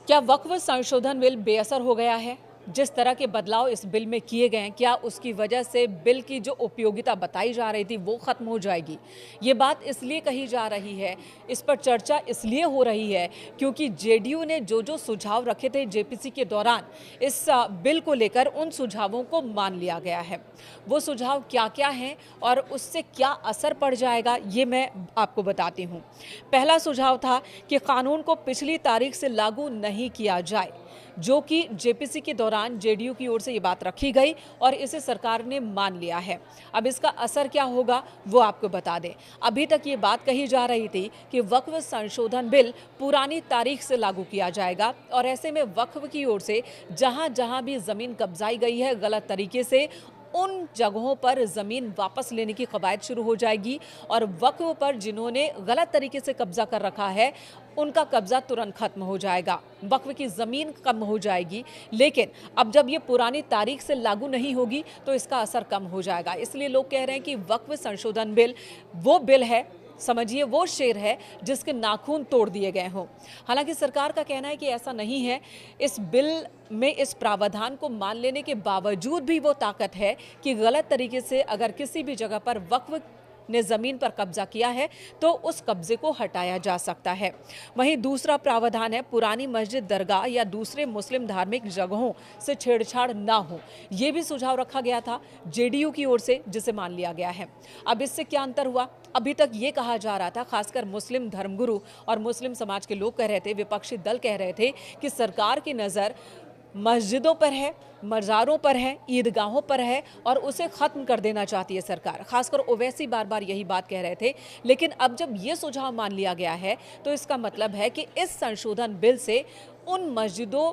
क्या वक्फ संशोधन बिल बेअसर हो गया है? जिस तरह के बदलाव इस बिल में किए गए हैं, क्या उसकी वजह से बिल की जो उपयोगिता बताई जा रही थी वो खत्म हो जाएगी? ये बात इसलिए कही जा रही है, इस पर चर्चा इसलिए हो रही है क्योंकि जेडीयू ने जो सुझाव रखे थे जेपीसी के दौरान इस बिल को लेकर उन सुझावों को मान लिया गया है। वो सुझाव क्या-क्या हैं और उससे क्या असर पड़ जाएगा, ये मैं आपको बताती हूँ। पहला सुझाव था कि कानून को पिछली तारीख से लागू नहीं किया जाए, जो कि जेपीसी के दौरान जेडीयू की ओर से ये बात रखी गई और इसे सरकार ने मान लिया है। अब इसका असर क्या होगा वो आपको बता दें। अभी तक ये बात कही जा रही थी कि वक्फ संशोधन बिल पुरानी तारीख से लागू किया जाएगा और ऐसे में वक्फ की ओर से जहां-जहां भी जमीन कब्जाई गई है गलत तरीके से, उन जगहों पर ज़मीन वापस लेने की कवायद शुरू हो जाएगी और वक्फ पर जिन्होंने गलत तरीके से कब्जा कर रखा है उनका कब्जा तुरंत खत्म हो जाएगा, वक्फ की ज़मीन कम हो जाएगी। लेकिन अब जब ये पुरानी तारीख से लागू नहीं होगी तो इसका असर कम हो जाएगा। इसलिए लोग कह रहे हैं कि वक्फ संशोधन बिल वो बिल है, समझिए वो शेर है जिसके नाखून तोड़ दिए गए हों। हालांकि सरकार का कहना है कि ऐसा नहीं है। इस बिल में इस प्रावधान को मान लेने के बावजूद भी वो ताकत है कि गलत तरीके से अगर किसी भी जगह पर वक्फ ने जमीन पर कब्जा किया है तो उस कब्जे को हटाया जा सकता है। वहीं दूसरा प्रावधान है पुरानी मस्जिद, दरगाह या दूसरे मुस्लिम धार्मिक जगहों से छेड़छाड़ ना हो। ये भी सुझाव रखा गया था जेडीयू की ओर से, जिसे मान लिया गया है। अब इससे क्या अंतर हुआ? अभी तक ये कहा जा रहा था, खासकर मुस्लिम धर्मगुरु और मुस्लिम समाज के लोग कह रहे थे, विपक्षी दल कह रहे थे कि सरकार की नज़र मस्जिदों पर है, मज़ारों पर है, ईदगाहों पर है और उसे ख़त्म कर देना चाहती है सरकार। खासकर ओवैसी बार बार यही बात कह रहे थे। लेकिन अब जब ये सुझाव मान लिया गया है तो इसका मतलब है कि इस संशोधन बिल से उन मस्जिदों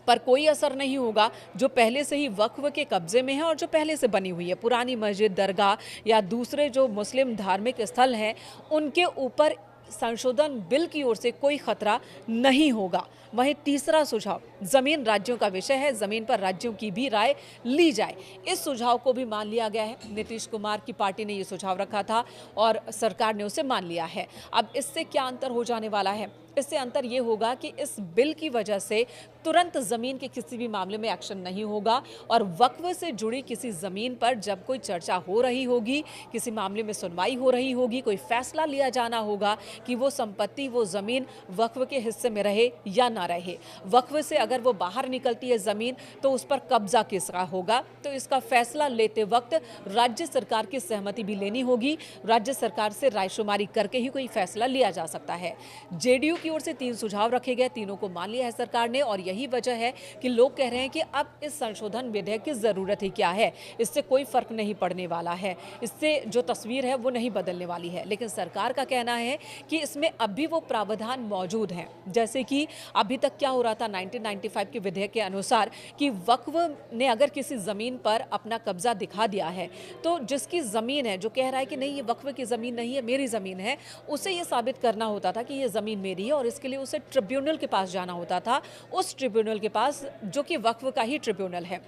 पर कोई असर नहीं होगा जो पहले से ही वक्फ के कब्जे में है और जो पहले से बनी हुई है। पुरानी मस्जिद, दरगाह या दूसरे जो मुस्लिम धार्मिक स्थल हैं उनके ऊपर संशोधन बिल की ओर से कोई खतरा नहीं होगा। वहीं तीसरा सुझाव जमीन राज्यों का विषय है, जमीन पर राज्यों की भी राय ली जाए। इस सुझाव को भी मान लिया गया है। नीतीश कुमार की पार्टी ने यह सुझाव रखा था और सरकार ने उसे मान लिया है। अब इससे क्या अंतर हो जाने वाला है? इससे अंतर ये होगा कि इस बिल की वजह से तुरंत जमीन के किसी भी मामले में एक्शन नहीं होगा और वक्फ से जुड़ी किसी जमीन पर जब कोई चर्चा हो रही होगी, किसी मामले में सुनवाई हो रही होगी, कोई फैसला लिया जाना होगा कि वो संपत्ति, वो जमीन वक्फ के हिस्से में रहे या ना रहे, वक्फ से अगर वो बाहर निकलती है जमीन तो उस पर कब्जा किसका होगा, तो इसका फैसला लेते वक्त राज्य सरकार की सहमति भी लेनी होगी। राज्य सरकार से रायशुमारी करके ही कोई फैसला लिया जा सकता है। जेडीयू की ओर से 3 सुझाव रखे गए, तीनों को मान लिया है सरकार ने और यही वजह है कि लोग कह रहे हैं कि अब इस संशोधन विधेयक की जरूरत ही क्या है, इससे कोई फर्क नहीं पड़ने वाला है, इससे जो तस्वीर है वो नहीं बदलने वाली है। लेकिन सरकार का कहना है कि इसमें अब भी वो प्रावधान मौजूद हैं, जैसे कि अभी तक क्या हो रहा था 1995 के विधेयक के अनुसार कि वक्फ ने अगर किसी जमीन पर अपना कब्जा दिखा दिया है तो जिसकी जमीन है, जो कह रहा है कि नहीं ये वक्फ की जमीन नहीं है, मेरी जमीन है, उसे ये साबित करना होता था कि ये जमीन मेरी है और इसके लिए उसे ट्रिब्यूनल के पास जाना होता था, उस ट्रिब्यूनल के पास जो कि वक्फ का ही ट्रिब्यूनल है,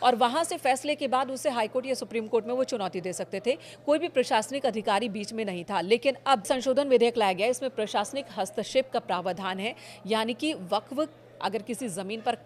और वहां से फैसले के बाद उसे हाईकोर्ट या सुप्रीम कोर्ट में वो चुनौती दे सकते थे। कोई भी प्रशासनिक अधिकारी बीच में नहीं था। लेकिन अब संशोधन विधेयक लाया गया, इसमें प्रशासनिक हस्तक्षेप का प्रावधान है, यानी कि वक्फ अगर किसी जमीन पर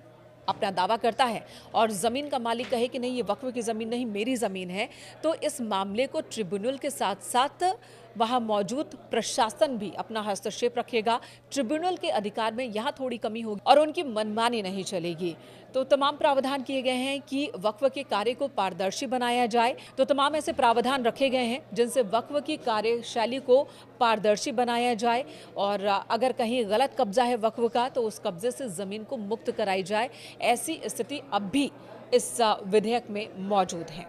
अपना दावा करता है और ज़मीन का मालिक कहे कि नहीं ये वक्फ की ज़मीन नहीं मेरी ज़मीन है, तो इस मामले को ट्रिब्यूनल के साथ साथ वहाँ मौजूद प्रशासन भी अपना हस्तक्षेप रखेगा। ट्रिब्यूनल के अधिकार में यहाँ थोड़ी कमी होगी और उनकी मनमानी नहीं चलेगी। तो तमाम प्रावधान किए गए हैं कि वक्फ के कार्य को पारदर्शी बनाया जाए। तो तमाम ऐसे प्रावधान रखे गए हैं जिनसे वक्फ की कार्यशैली को पारदर्शी बनाया जाए और अगर कहीं गलत कब्जा है वक्फ का तो उस कब्जे से ज़मीन को मुक्त कराई जाए। ऐसी स्थिति अब भी इस विधेयक में मौजूद है।